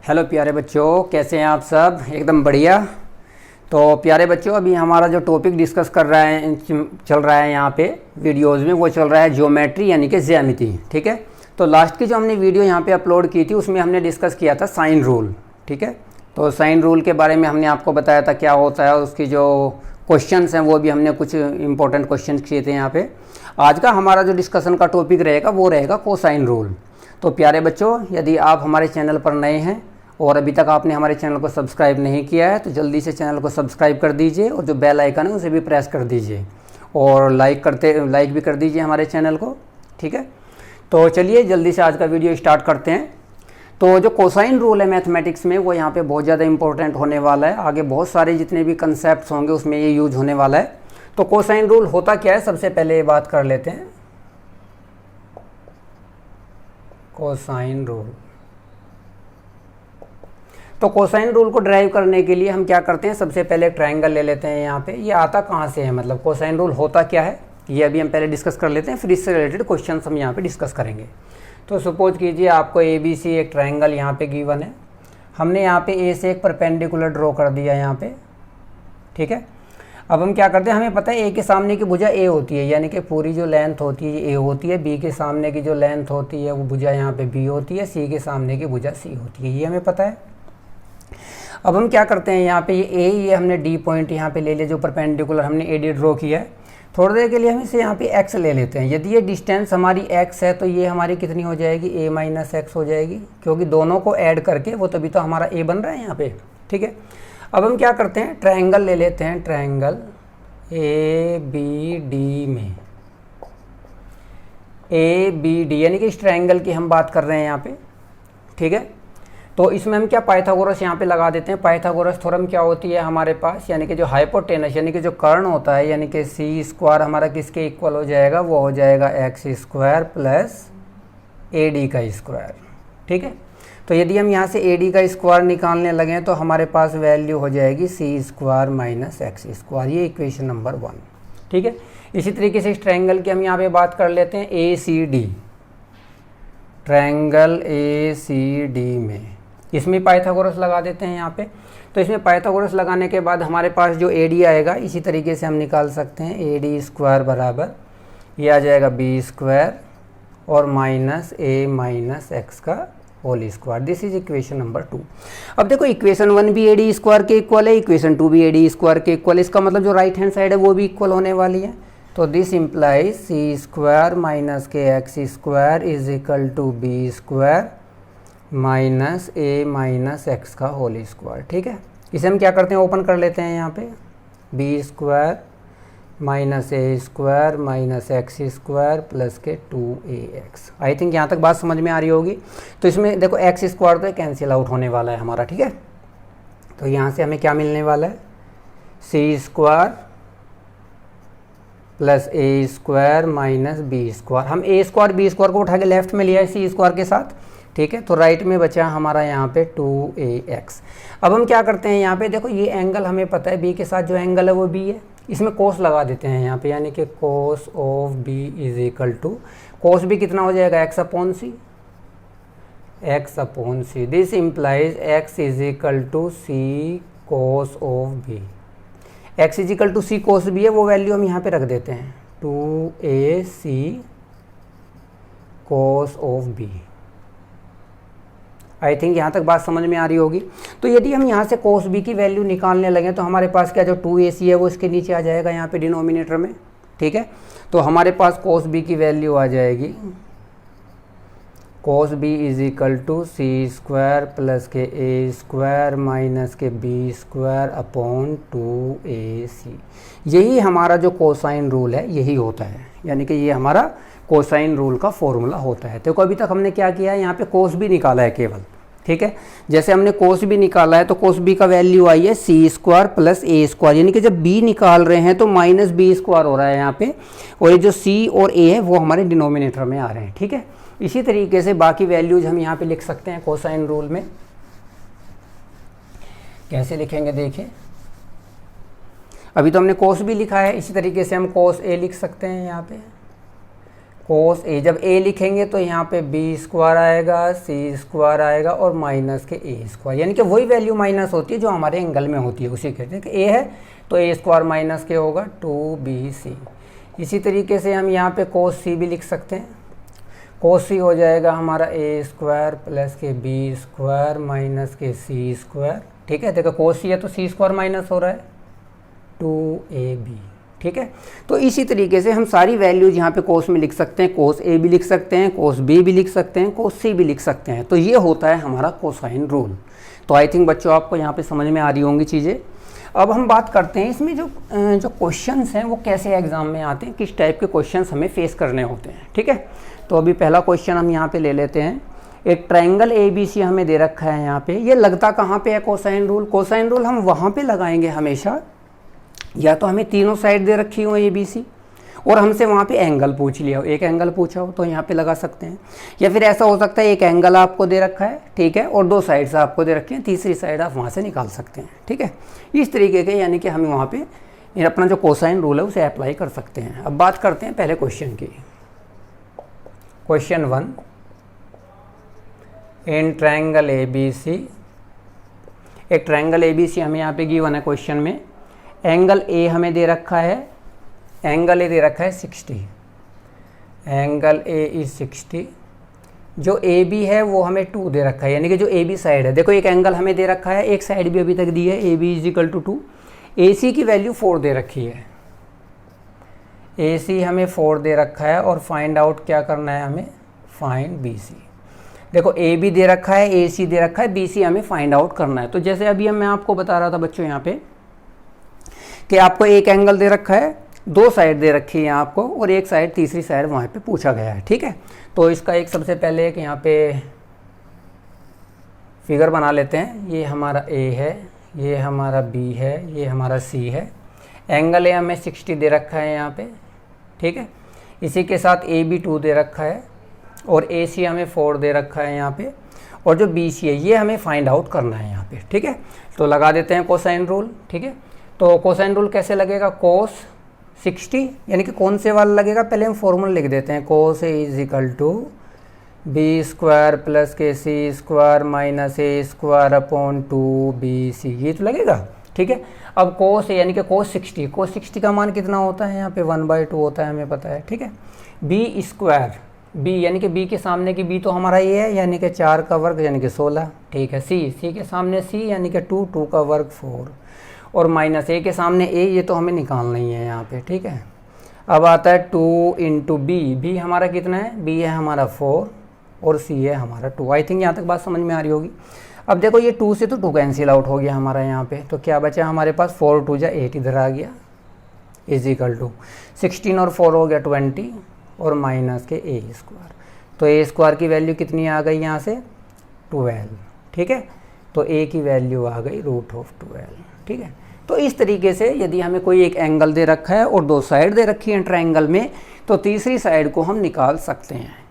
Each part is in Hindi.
हेलो प्यारे बच्चों, कैसे हैं आप सब? एकदम बढ़िया। तो प्यारे बच्चों, अभी हमारा जो टॉपिक डिस्कस चल रहा है यहाँ पे वीडियोज़ में, वो चल रहा है ज्योमेट्री यानी कि ज्यामिति। ठीक है, तो लास्ट की जो हमने वीडियो यहाँ पे अपलोड की थी उसमें हमने डिस्कस किया था साइन रूल। ठीक है, तो साइन रूल के बारे में हमने आपको बताया था क्या होता है, उसकी जो क्वेश्चंस हैं वो भी हमने कुछ इंपॉर्टेंट क्वेश्चंस किए थे यहाँ पे। आज का हमारा जो डिस्कशन का टॉपिक रहेगा वो रहेगा कोसाइन रूल। तो प्यारे बच्चों, यदि आप हमारे चैनल पर नए हैं और अभी तक आपने हमारे चैनल को सब्सक्राइब नहीं किया है तो जल्दी से चैनल को सब्सक्राइब कर दीजिए और जो बेल आइकन है उसे भी प्रेस कर दीजिए और लाइक भी कर दीजिए हमारे चैनल को। ठीक है, तो चलिए जल्दी से आज का वीडियो स्टार्ट करते हैं। तो जो कोसाइन रूल है मैथमेटिक्स में, वो यहाँ पे बहुत ज़्यादा इंपॉर्टेंट होने वाला है। आगे बहुत सारे जितने भी कंसेप्ट होंगे उसमें ये यूज होने वाला है। तो कोसाइन रूल होता क्या है, सबसे पहले ये बात कर लेते हैं। कोसाइन रूल, तो कोसाइन रूल को ड्राइव करने के लिए हम क्या करते हैं, सबसे पहले ट्रायंगल ले लेते हैं। यहाँ पे ये आता कहाँ से है, मतलब कोसाइन रूल होता क्या है, ये अभी हम पहले डिस्कस कर लेते हैं, फिर इससे रिलेटेड क्वेश्चन हम यहाँ पे डिस्कस करेंगे। तो सपोज कीजिए आपको ABC एक ट्रायंगल यहाँ पे गिवन है। हमने यहाँ पे A से एक परपेंडिकुलर ड्रॉ कर दिया यहाँ पे। ठीक है, अब हम क्या करते हैं, हमें पता है A के सामने की भुजा A होती है, यानी कि पूरी जो लेंथ होती है A होती है। B के सामने की जो लेंथ होती है वो भुजा यहाँ पे B होती है। C के सामने की भुजा C होती है, ये हमें पता है। अब हम क्या करते हैं, यहाँ पे ये हमने D पॉइंट यहाँ पे ले लिया, जो परपेंडिकुलर हमने AD ड्रॉ किया है। थोड़ी देर के लिए हम इसे यहाँ पे x ले लेते हैं। यदि ये डिस्टेंस हमारी x है तो ये हमारी कितनी हो जाएगी, a माइनस एक्स हो जाएगी, क्योंकि दोनों को ऐड करके वो तभी तो हमारा a बन रहा है यहाँ पे। ठीक है, अब हम क्या करते हैं, ट्रायंगल ले लेते हैं। ट्रायंगल ABD में ABD यानी कि इस ट्रायंगल की हम बात कर रहे हैं यहाँ पे। ठीक है, तो इसमें हम क्या पाइथागोरस यहाँ पे लगा देते हैं। पाइथागोरस थ्योरम क्या होती है हमारे पास, यानी कि जो हाइपोटेनस यानी कि जो कर्ण होता है, यानी कि सी स्क्वायर हमारा किसके इक्वल हो जाएगा, वो हो जाएगा एक्स स्क्वायर प्लस AD का स्क्वायर। ठीक है, तो यदि हम यहाँ से AD का स्क्वायर निकालने लगें तो हमारे पास वैल्यू हो जाएगी सी स्क्वायर माइनस एक्स स्क्वायर। ये इक्वेशन नंबर 1। ठीक है, इसी तरीके से इस ट्रायंगल की हम यहाँ पे बात कर लेते हैं ACD। ट्रायंगल ACD में इसमें पाइथागोरस लगा देते हैं यहाँ पे। तो इसमें पाइथागोरस लगाने के बाद हमारे पास जो AD आएगा, इसी तरीके से हम निकाल सकते हैं AD स्क्वायर बराबर ये आ जाएगा B स्क्वायर और माइनस A माइनस एक्स का whole square. This is equation number 2। अब देखो, इक्वेशन 1 भी AD स्क्वायर के इक्वल है, इक्वेशन 2 भी AD स्क्वायर के इक्वल है। इसका मतलब जो राइट हैंड साइड है वो भी इक्वल होने वाली है। तो this implies C square minus के x square is equal to B square minus A minus x का होल स्क्वायर। ठीक है, इसे हम क्या करते हैं, ओपन कर लेते हैं यहाँ पे। B square minus A square minus x square plus के 2AX। आई थिंक यहाँ तक बात समझ में आ रही होगी। तो इसमें देखो एक्स स्क्वायर तो कैंसिल आउट होने वाला है हमारा। ठीक है, तो यहाँ से हमें क्या मिलने वाला है, C square plus A square minus B square. हम A स्क्वायर B स्क्वायर को उठा के लेफ्ट में लिया है C स्क्वायर के साथ। ठीक है, तो राइट में बचा हमारा यहाँ पे 2AX। अब हम क्या करते हैं, यहाँ पे देखो ये एंगल हमें पता है B के साथ जो एंगल है वो B है, इसमें कोस लगा देते हैं यहाँ पे, यानी कि cos of B is equal to cos B कितना हो जाएगा, x upon C। This implies x is equal to C cos of B। x is equal to C cos B है, वो वैल्यू हम यहाँ पे रख देते हैं 2AC cos of B। I think यहाँ तक बात समझ में आ रही होगी। तो यदि हम यहाँ से कोस B की वैल्यू निकालने लगे तो हमारे पास क्या, जो 2AC है वो इसके नीचे आ जाएगा यहाँ पे डिनोमिनेटर में। ठीक है, तो हमारे पास कोस B की वैल्यू आ जाएगी cos B is equal to C square plus के A स्क्वायर माइनस के B स्क्वायर अपॉन 2AC। यही हमारा जो कोसाइन रूल है यही होता है, यानी कि ये हमारा कोसाइन रूल का फॉर्मूला होता है। तो अभी तक हमने क्या किया है, यहाँ पे कोस B निकाला है केवल। ठीक है, जैसे हमने कोस B निकाला है तो कोस B का वैल्यू आई है C square plus A square, यानी कि जब B निकाल रहे हैं तो माइनस B स्क्वायर हो रहा है यहाँ पे, और ये जो C और A है वो हमारे डिनोमिनेटर में आ रहे हैं। ठीक है, इसी तरीके से बाकी वैल्यूज हम यहाँ पे लिख सकते हैं कोसाइन रूल में। कैसे लिखेंगे देखिए, अभी तो हमने कोस B लिखा है, इसी तरीके से हम कोस A लिख सकते हैं यहाँ पे। कोस ए, जब ए लिखेंगे तो यहाँ पे बी स्क्वायर आएगा, सी स्क्वायर आएगा और माइनस के ए स्क्वायर, यानी कि वही वैल्यू माइनस होती है जो हमारे एंगल में होती है, उसी कहते हैं कि ए है तो ए स्क्वायर माइनस के होगा 2bc। इसी तरीके से हम यहाँ पे कोस सी भी लिख सकते हैं। कोस सी हो जाएगा हमारा ए स्क्वायर प्लस के बी स्क्वायर माइनस के सी स्क्वायर। ठीक है, देखो कोस सी है तो सी स्क्वायर माइनस हो रहा है 2ab। ठीक है, तो इसी तरीके से हम सारी वैल्यूज यहाँ पे कोस में लिख सकते हैं, कोस ए भी लिख सकते हैं, कोस बी भी लिख सकते हैं, कोस सी भी लिख सकते हैं। तो ये होता है हमारा कोसाइन रूल। तो आई थिंक बच्चों आपको यहाँ पे समझ में आ रही होंगी चीज़ें। अब हम बात करते हैं इसमें जो क्वेश्चंस हैं वो कैसे एग्जाम में आते हैं, किस टाइप के क्वेश्चंस हमें फेस करने होते हैं। ठीक है, तो अभी पहला क्वेश्चन हम यहाँ पे ले लेते हैं। एक ट्रायंगल ABC हमें दे रखा है यहाँ पे, ये लगता कहाँ पे है कोसाइन रूल। कोसाइन रूल हम वहाँ पे लगाएंगे हमेशा, या तो हमें तीनों साइड दे रखी हो ABC और हमसे वहाँ पे एंगल पूछ लिया हो, एक एंगल पूछा हो तो यहाँ पे लगा सकते हैं। या फिर ऐसा हो सकता है एक एंगल आपको दे रखा है, ठीक है, और दो साइड्स आपको दे रखी हैं, तीसरी साइड आप वहाँ से निकाल सकते हैं। ठीक है, इस तरीके के यानी कि हम वहाँ पे अपना जो कोसाइन रूल है उसे अप्लाई कर सकते हैं। अब बात करते हैं पहले क्वेश्चन की। क्वेश्चन 1, इन ट्रायंगल ABC, एक ट्रायंगल ABC हमें यहाँ पे गिवन है क्वेश्चन में। एंगल A हमें दे रखा है, एंगल A दे रखा है 60, एंगल A इज 60। जो AB है वो हमें 2 दे रखा है, यानी कि जो AB साइड है, देखो एक एंगल हमें दे रखा है, एक साइड भी अभी तक दी है, AB is equal to 2। AC की वैल्यू 4 दे रखी है, AC हमें 4 दे रखा है और फाइंड आउट क्या करना है हमें, फाइंड BC। देखो AB दे रखा है, AC दे रखा है, BC हमें फाइंड आउट करना है। तो जैसे अभी मैं आपको बता रहा था बच्चों यहाँ पे कि आपको एक एंगल दे रखा है, दो साइड दे रखी है आपको, और एक साइड तीसरी साइड वहाँ पे पूछा गया है। ठीक है, तो इसका एक सबसे पहले एक यहाँ पे फिगर बना लेते हैं। ये हमारा A है, ये हमारा B है, ये हमारा C है। एंगल A हमें 60 दे रखा है यहाँ पे। ठीक है, इसी के साथ AB 2 दे रखा है और AC हमें 4 दे रखा है यहाँ पे, और जो BC है ये हमें फाइंड आउट करना है यहाँ पे। ठीक है, तो लगा देते हैं कोसाइन रूल। ठीक है, तो कोसाइन रूल कैसे लगेगा, कोस 60 यानी कि कौन से वाला लगेगा, पहले हम फॉर्मूला लिख देते हैं। Cos A is equal to B square plus के C square minus A square upon 2bc, ये तो लगेगा। ठीक है, अब कोस यानी कि कोस 60, कोस 60 का मान कितना होता है यहाँ पे 1/2 होता है, हमें पता है। ठीक है, बी स्क्वायर, बी यानी कि बी के सामने की बी तो हमारा ये है, यानी कि 4 का वर्ग यानी कि 16। ठीक है, सी के सामने सी यानी कि 2 का वर्ग 4, और माइनस ए के सामने ए, ये तो हमें निकालना ही है यहाँ पे। ठीक है, अब आता है 2 इंटू बी हमारा कितना है, बी है हमारा 4 और सी है हमारा 2। आई थिंक यहाँ तक बात समझ में आ रही होगी। अब देखो ये 2 से तो 2 कैंसिल आउट हो गया हमारा यहाँ पे, तो क्या बचा हमारे पास 4 2 जा 8 इधर आ गया, इज इक्वल टू 16 और 4 हो गया 20 और माइनस के ए स्क्वायर। तो ए स्क्वायर की वैल्यू कितनी आ गई यहाँ से 12। ठीक है, तो ए की वैल्यू आ गई √12। ठीक है, तो इस तरीके से यदि हमें कोई एक एंगल दे रखा है और दो साइड दे रखी है ट्रायंगल में, तो तीसरी साइड को हम निकाल सकते हैं।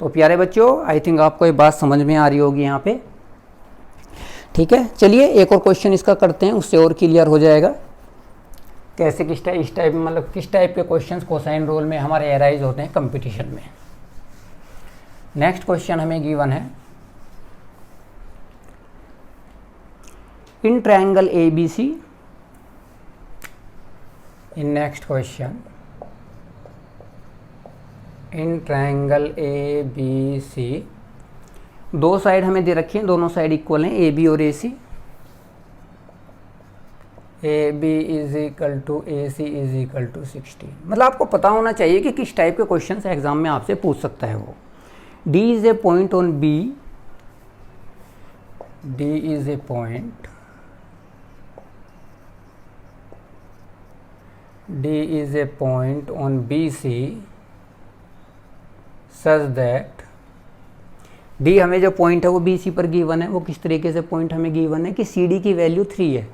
तो प्यारे बच्चों, आई थिंक आपको ये बात समझ में आ रही होगी यहाँ पे। ठीक है, चलिए एक और क्वेश्चन इसका करते हैं, उससे और क्लियर हो जाएगा कैसे किस टाइप मतलब किस टाइप के क्वेश्चंस कोसाइन रूल में हमारे एराइज होते हैं कंपटीशन में। नेक्स्ट क्वेश्चन हमें गिवन है, in triangle ABC, in next question, in triangle ABC, दो साइड हमें दे रखी हैं, दोनों साइड इक्वल हैं, AB और AC। AB is equal to AC is equal to 60। मतलब आपको पता होना चाहिए कि किस टाइप के क्वेश्चन एग्जाम में आपसे पूछ सकता है वो। D is a point on B, D is a point, D is a point on BC such that D हमें जो पॉइंट है वो BC पर गिवन है। वो किस तरीके से पॉइंट हमें गिवन है कि CD की वैल्यू 3 है,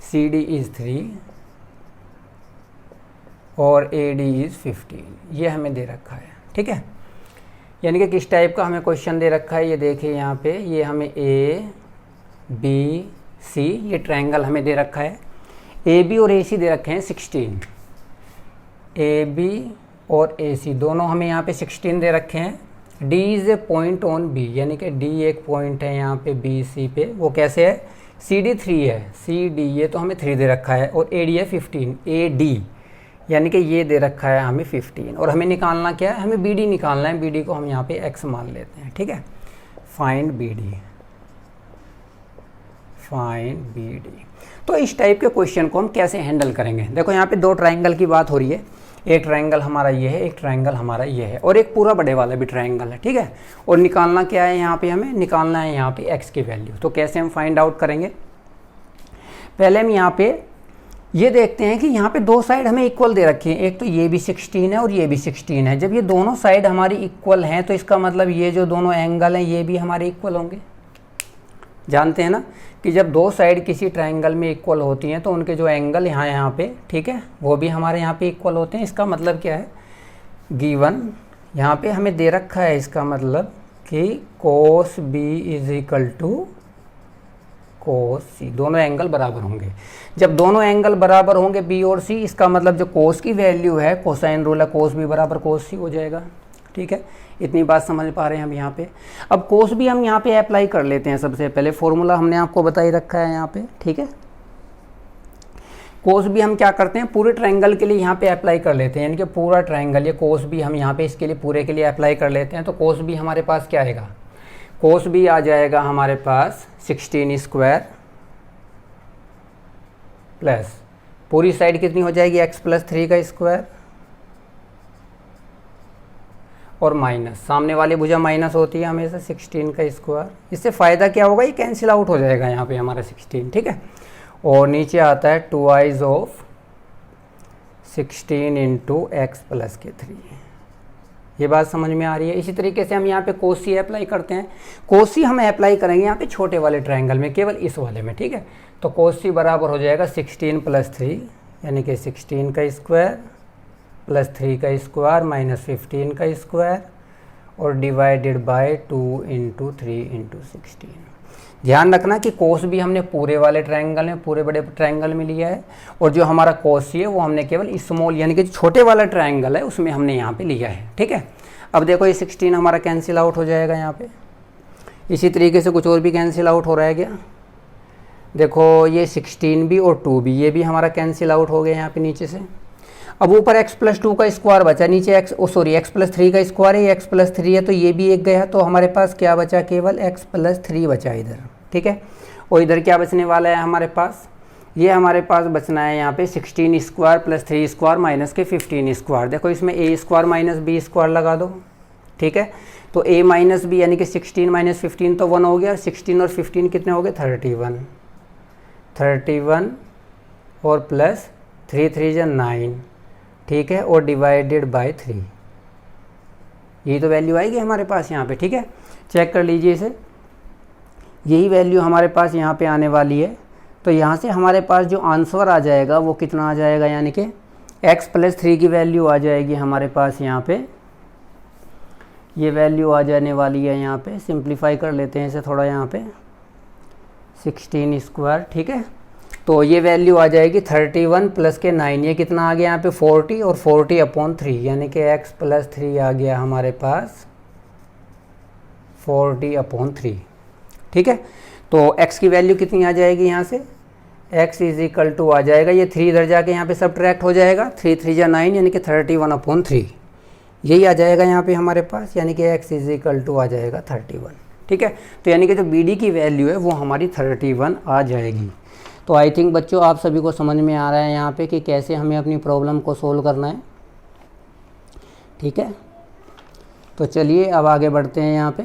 CD इज 3 और AD इज 15, ये हमें दे रखा है। ठीक है, यानी कि किस टाइप का हमें क्वेश्चन दे रखा है, ये देखिए यहाँ पे, ये हमें ABC ये ट्रायंगल हमें दे रखा है। AB और AC दे रखे हैं 16, AB और AC दोनों हमें यहाँ पे 16 दे रखे हैं। D is a point on B, यानी कि D एक पॉइंट है यहाँ पे BC पे, वो कैसे है, CD 3 है, CD ये तो हमें 3 दे रखा है, और AD है 15, AD यानी कि ये दे रखा है हमें 15, और हमें निकालना क्या है, हमें BD निकालना है। BD को हम यहाँ पे X मान लेते हैं, ठीक है। Find BD, find BD। तो इस टाइप के क्वेश्चन को हम कैसे हैंडल करेंगे। देखो यहाँ पे दो ट्राइंगल की बात हो रही है, एक ट्राइंगल हमारा ये है, एक ट्राइंगल हमारा ये है, और एक पूरा बड़े वाला भी ट्राइंगल है, ठीक है। और निकालना क्या है, यहाँ पे हमें निकालना है यहाँ पे x की वैल्यू। तो कैसे हम फाइंड आउट करेंगे, पहले हम यहाँ पे ये देखते हैं कि यहाँ पे दो साइड हमें इक्वल दे रखी है, एक तो ये भी 16 है और ये भी 16 है। जब ये दोनों साइड हमारी इक्वल हैं तो इसका मतलब ये जो दोनों एंगल हैं ये भी हमारे इक्वल होंगे। जानते हैं ना कि जब दो साइड किसी ट्राइंगल में इक्वल होती हैं तो उनके जो एंगल यहाँ पे, ठीक है, वो भी हमारे यहाँ पे इक्वल होते हैं। इसका मतलब क्या है, गिवन यहाँ पे हमें दे रखा है, इसका मतलब कि cos B is equal to cos C, दोनों एंगल बराबर होंगे। जब दोनों एंगल बराबर होंगे B और C, इसका मतलब जो cos की वैल्यू है, कोसाइन रूल है, cos B बराबर cos C हो जाएगा, ठीक है। इतनी बात समझ पा रहे हैं हम यहाँ पे। अब cos B हम यहाँ पे अप्लाई कर लेते हैं। सबसे पहले फॉर्मूला हमने आपको बता ही रखा है यहाँ पे, ठीक है। cos B हम क्या करते हैं, पूरे ट्रायंगल के लिए यहाँ पे अप्लाई कर लेते हैं, यानी कि पूरा ट्रायंगल ये cos B हम यहाँ पे इसके लिए पूरे के लिए अप्लाई कर लेते हैं। तो cos B हमारे पास क्या आएगा, cos B आ जाएगा हमारे पास 16 स्क्वायर प्लस पूरी साइड कितनी हो जाएगी, x प्लस 3 का स्क्वायर, और माइनस सामने वाली भुजा माइनस होती है हमेशा, 16 का स्क्वायर। इससे फ़ायदा क्या होगा, ये कैंसिल आउट हो जाएगा यहाँ पे हमारा 16, ठीक है। और नीचे आता है 2i of 16 into x plus के 3। ये बात समझ में आ रही है। इसी तरीके से हम यहाँ पे cos C अप्लाई करते हैं। cos C हम अप्लाई करेंगे यहाँ पे छोटे वाले ट्रायंगल में, केवल इस वाले में, ठीक है। तो cos C बराबर हो जाएगा 16 प्लस 3, यानी कि 16 का स्क्वायर प्लस 3 का स्क्वायर माइनस 15 का स्क्वायर, और डिवाइडेड बाय 2 इंटू 3 इंटू 16। ध्यान रखना कि cos B हमने पूरे वाले ट्रायंगल में, पूरे बड़े ट्रायंगल में लिया है, और जो हमारा cos C है वो हमने केवल स्मॉल यानी कि छोटे वाला ट्रायंगल है उसमें हमने यहाँ पे लिया है, ठीक है। अब देखो ये 16 हमारा कैंसिल आउट हो जाएगा यहाँ पे। इसी तरीके से कुछ और भी कैंसिल आउट हो रहा है क्या, देखो ये 16 भी और 2 भी, ये भी हमारा कैंसिल आउट हो गया यहाँ पे नीचे से। अब ऊपर x प्लस 2 का स्क्वायर बचा, नीचे x प्लस 3 का स्क्वायर है, ये x प्लस 3 है तो ये भी एक गया, तो हमारे पास क्या बचा, केवल x प्लस 3 बचा इधर, ठीक है। और इधर क्या बचने वाला है हमारे पास, ये हमारे पास बचना है यहाँ पे 16 स्क्वायर प्लस 3 स्क्वायर माइनस के 15 स्क्वायर। देखो इसमें a square minus b square लगा दो, ठीक है। तो a माइनस b यानी कि 16 माइनस 15 तो 1 हो गया, 16 और 15 कितने हो गए, 31 और प्लस 3 3 जा 9, ठीक है, और डिवाइडेड बाय 3। यही तो वैल्यू आएगी हमारे पास यहाँ पे, ठीक है। चेक कर लीजिए इसे, यही वैल्यू हमारे पास यहाँ पे आने वाली है। तो यहाँ से हमारे पास जो आंसर आ जाएगा वो कितना आ जाएगा, यानी कि x प्लस 3 की वैल्यू आ जाएगी हमारे पास यहाँ पे, ये वैल्यू आ जाने वाली है यहाँ पे। सिंप्लीफाई कर लेते हैं इसे थोड़ा, यहाँ पे 16 स्क्वायर, ठीक है। तो ये वैल्यू आ जाएगी 31 प्लस के 9, ये कितना आ गया यहाँ पे 40, और 40 अपॉन 3 यानी कि x प्लस 3 आ गया हमारे पास 40 अपॉन 3, ठीक है। तो x की वैल्यू कितनी आ जाएगी यहाँ से, x इज इक्वल टू आ जाएगा, ये 3 इधर जाके यहाँ पे सब्ट्रैक्ट हो जाएगा, 3 3 जा 9 यानी कि 31 अपॉन 3, यही आ जाएगा यहाँ पे हमारे पास, यानी कि x इज इक्वल टू आ जाएगा 31, ठीक है। तो यानी कि जो BD की वैल्यू है वो हमारी 31 आ जाएगी। तो आई थिंक बच्चों आप सभी को समझ में आ रहा है यहाँ पे कि कैसे हमें अपनी प्रॉब्लम को सोल्व करना है, ठीक है। तो चलिए अब आगे बढ़ते हैं यहाँ पे।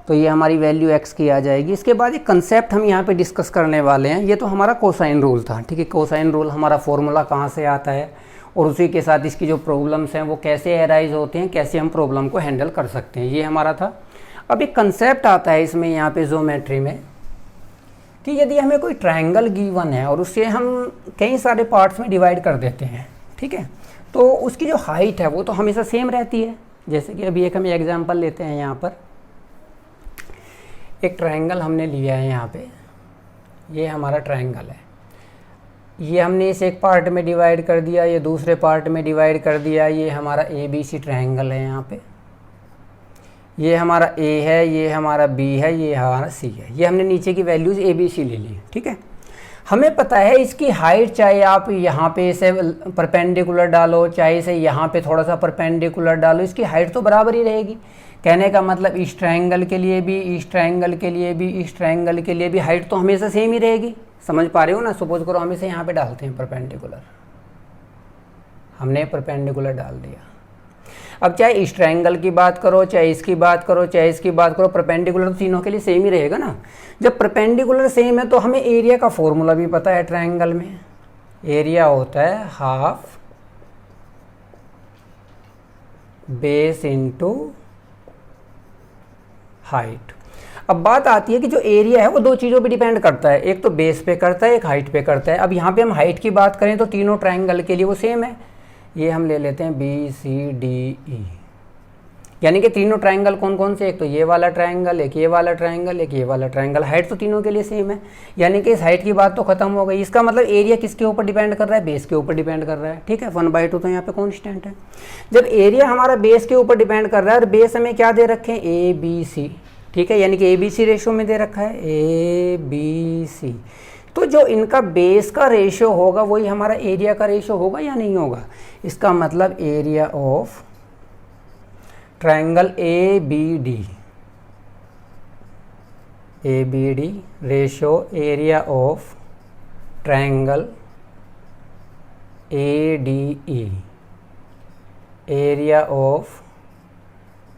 तो ये हमारी वैल्यू x की आ जाएगी। इसके बाद एक कंसेप्ट हम यहाँ पे डिस्कस करने वाले हैं, ये तो हमारा कोसाइन रूल था, ठीक है। कोसाइन रूल हमारा फॉर्मूला कहाँ से आता है, और उसी के साथ इसकी जो प्रॉब्लम्स हैं वो कैसे एराइज होते हैं, कैसे हम प्रॉब्लम को हैंडल कर सकते हैं, ये हमारा था। अब एक कंसेप्ट आता है इसमें यहाँ पे ज्योमेट्री में, कि यदि हमें कोई ट्रायंगल गिवन है और उससे हम कई सारे पार्ट्स में डिवाइड कर देते हैं, ठीक है, तो उसकी जो हाइट है वो तो हमेशा सेम रहती है। जैसे कि अभी एक हम एग्जांपल लेते हैं, यहाँ पर एक ट्रायंगल हमने लिया है, यहाँ पे ये हमारा ट्रायंगल है। ये हमने इस एक पार्ट में डिवाइड कर दिया, ये दूसरे पार्ट में डिवाइड कर दिया। ये हमारा ए बी सी ट्रायंगल है। यहाँ पे ये हमारा ए है, ये हमारा बी है, ये हमारा सी है। ये हमने नीचे की वैल्यूज़ ए बी सी ले ली, ठीक है। हमें पता है इसकी हाइट, चाहे आप यहाँ पे इसे परपेंडिकुलर डालो, चाहे इसे यहाँ पे थोड़ा सा परपेंडिकुलर डालो, इसकी हाइट तो बराबर ही रहेगी। कहने का मतलब इस ट्रायंगल के लिए भी, इस ट्रायंगल के लिए भी, इस ट्रायंगल के लिए भी हाइट तो हमेशा सेम ही रहेगी। समझ पा रहे हो ना। सपोज करो हम इसे यहाँ पे डालते हैं परपेंडिकुलर, हमने परपेंडिकुलर डाल दिया। अब चाहे इस ट्रायंगल की बात करो, चाहे इसकी बात करो, चाहे इसकी बात करो, परपेंडिकुलर तो तीनों के लिए सेम ही रहेगा ना। जब परपेंडिकुलर सेम है तो हमें एरिया का फॉर्मूला भी पता है। ट्रायंगल में एरिया होता है हाफ बेस इनटू हाइट। अब बात आती है कि जो एरिया है वो दो चीज़ों पे डिपेंड करता है, एक तो बेस पे करता है, एक हाइट पे करता है। अब यहाँ पे हम हाइट की बात करें तो तीनों ट्रायंगल के लिए वो सेम है। ये हम ले लेते हैं बी सी डी ई, यानी कि तीनों ट्रायंगल कौन कौन से, एक तो ये वाला ट्रायंगल, एक ये वाला ट्रायंगल, एक ये वाला ट्रायंगल। हाइट तो तीनों के लिए सेम है, यानी कि इस हाइट की बात तो खत्म हो गई। इसका मतलब एरिया किसके ऊपर डिपेंड कर रहा है, बेस के ऊपर डिपेंड कर रहा है, ठीक है। 1/2 तो यहाँ पे कॉन्स्टेंट है। जब एरिया हमारा बेस के ऊपर डिपेंड कर रहा है और बेस हमें क्या दे रखे हैं, ए बी सी, ठीक है, यानी कि ए बी सी रेशो में दे रखा है, ए बी सी। तो जो इनका बेस का रेशो होगा वही हमारा एरिया का रेशो होगा या नहीं होगा। इसका मतलब area of triangle A B D ratio area of triangle A D E, area of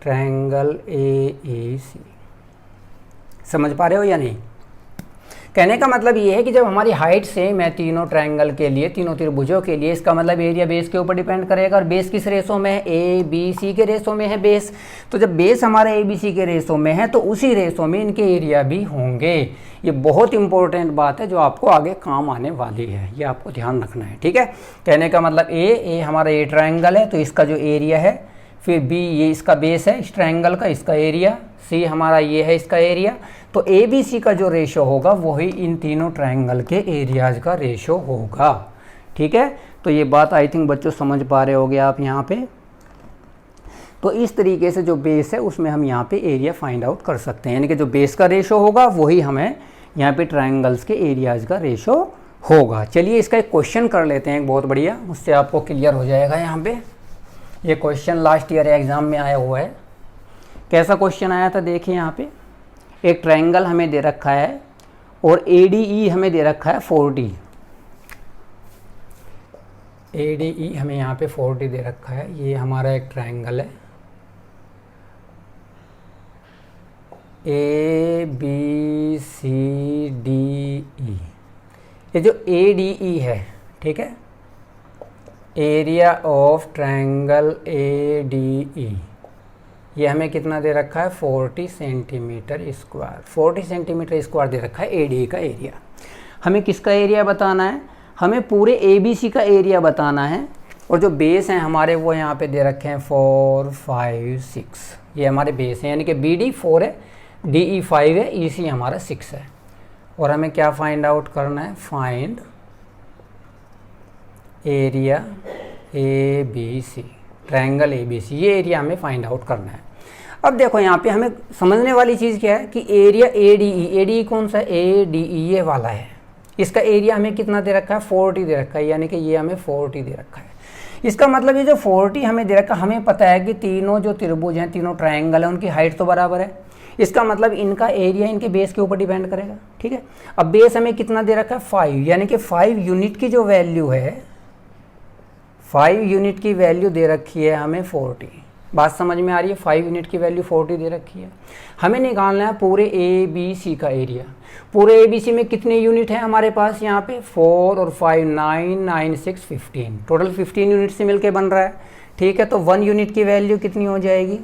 triangle A E C. समझ पा रहे हो या नहीं। कहने का मतलब ये है कि जब हमारी हाइट सेम है तीनों ट्रायंगल के लिए, तीनों त्रिभुजों के लिए, इसका मतलब एरिया बेस के ऊपर डिपेंड करेगा। और बेस किस रेशो में है, ए बी सी के रेशो में है बेस। तो जब बेस हमारा ए बी सी के रेशो में है तो उसी रेशो में इनके एरिया भी होंगे। ये बहुत इंपॉर्टेंट बात है जो आपको आगे काम आने वाली है, ये आपको ध्यान रखना है, ठीक है। कहने का मतलब ए हमारा ए ट्रायंगल है तो इसका जो एरिया है, फिर बी ये इसका बेस है इस ट्रायंगल का, इसका एरिया, सी हमारा ये है इसका एरिया। तो ए बी सी का जो रेशो होगा वही इन तीनों ट्रायंगल के एरियाज का रेशो होगा, ठीक है। तो ये बात आई थिंक बच्चों समझ पा रहे होगे आप यहाँ पे। तो इस तरीके से जो बेस है उसमें हम यहाँ पे एरिया फाइंड आउट कर सकते हैं, यानी कि जो बेस का रेशो होगा वही हमें यहाँ पे ट्रायंगल्स के एरियाज का रेशो होगा। चलिए इसका एक क्वेश्चन कर लेते हैं, एक बहुत बढ़िया, उससे आपको क्लियर हो जाएगा। यहाँ पे ये क्वेश्चन लास्ट ईयर एग्जाम में आया हुआ है। कैसा क्वेश्चन आया था देखिए। यहाँ पे एक ट्रायंगल हमें दे रखा है और ADE हमें दे रखा है 40। ADE हमें यहाँ पे 40 दे रखा है। ये हमारा एक ट्रायंगल है, ABCDE। ये जो ADE है, ठीक है, एरिया ऑफ ट्रायंगल ADE, ये हमें कितना दे रखा है, 40 सेंटीमीटर स्क्वायर। 40 सेंटीमीटर स्क्वायर दे रखा है ADE का एरिया। हमें किसका एरिया बताना है, हमें पूरे ABC का एरिया बताना है। और जो बेस हैं हमारे वो यहाँ पे दे रखे हैं 4, 5, 6। ये हमारे बेस हैं, यानी कि BD 4 है, DE 5 है, EC हमारा 6 है। और हमें क्या फाइंड आउट करना है, find area ABC, triangle ABC। ये एरिया हमें फाइंड आउट करना है। अब देखो यहाँ पे हमें समझने वाली चीज़ क्या है कि एरिया ADE कौन सा है, ADE ये वाला है। इसका एरिया हमें कितना दे रखा है, 40 दे रखा है, यानी कि ये हमें 40 दे रखा है। इसका मतलब ये जो 40 हमें दे रखा है, हमें पता है कि तीनों जो त्रिभुज हैं, तीनों ट्रायंगल हैं, उनकी हाइट तो बराबर है। इसका मतलब इनका एरिया इनके बेस के ऊपर डिपेंड करेगा, ठीक है। अब बेस हमें कितना दे रखा है, 5, यानी कि 5 यूनिट की जो वैल्यू है, 5 यूनिट की वैल्यू दे रखी है हमें 40। बात समझ में आ रही है, 5 यूनिट की वैल्यू 40 दे रखी है। हमें निकालना है पूरे ABC का एरिया। पूरे ABC में कितने यूनिट हैं हमारे पास, यहाँ पे 4 और 5, 9, 9, 6, 15, टोटल 15 यूनिट से मिलके बन रहा है, ठीक है। तो 1 यूनिट की वैल्यू कितनी हो जाएगी,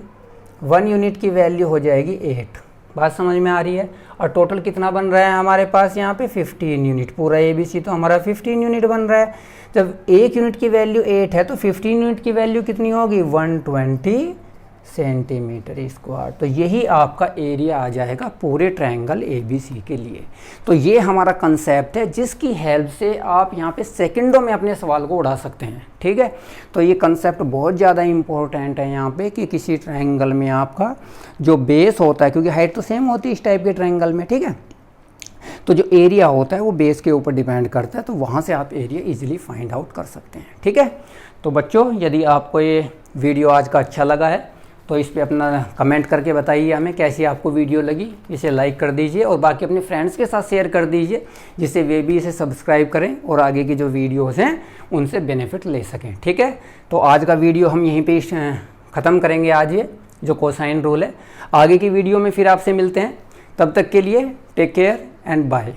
1 यूनिट की वैल्यू हो जाएगी 8। बात समझ में आ रही है। और टोटल कितना बन रहा है हमारे पास यहाँ पे, 15 यूनिट। पूरा ABC तो हमारा 15 यूनिट बन रहा है। जब 1 यूनिट की वैल्यू 8 है तो 15 यूनिट की वैल्यू कितनी होगी, 120 सेंटीमीटर स्क्वायर। तो यही आपका एरिया आ जाएगा पूरे ट्रायंगल ABC के लिए। तो ये हमारा कंसेप्ट है जिसकी हेल्प से आप यहाँ पे सेकंडों में अपने सवाल को उड़ा सकते हैं। ठीक है, तो ये कंसेप्ट बहुत ज़्यादा इम्पोर्टेंट है यहाँ पे कि किसी ट्रायंगल में आपका जो बेस होता है, क्योंकि हाइट तो सेम होती है इस टाइप के ट्रायंगल में, ठीक है, तो जो एरिया होता है वो बेस के ऊपर डिपेंड करता है, तो वहाँ से आप एरिया इजीली फाइंड आउट कर सकते हैं। ठीक है, तो बच्चों यदि आपको ये वीडियो आज का अच्छा लगा है तो इस पे अपना कमेंट करके बताइए हमें कैसी आपको वीडियो लगी। इसे लाइक कर दीजिए और बाकी अपने फ्रेंड्स के साथ शेयर कर दीजिए जिससे वे भी इसे सब्सक्राइब करें और आगे की जो वीडियोस हैं उनसे बेनिफिट ले सकें। ठीक है, तो आज का वीडियो हम यहीं पे ख़त्म करेंगे, आज ये जो कोसाइन रूल है। आगे की वीडियो में फिर आपसे मिलते हैं, तब तक के लिए टेक केयर एंड बाय।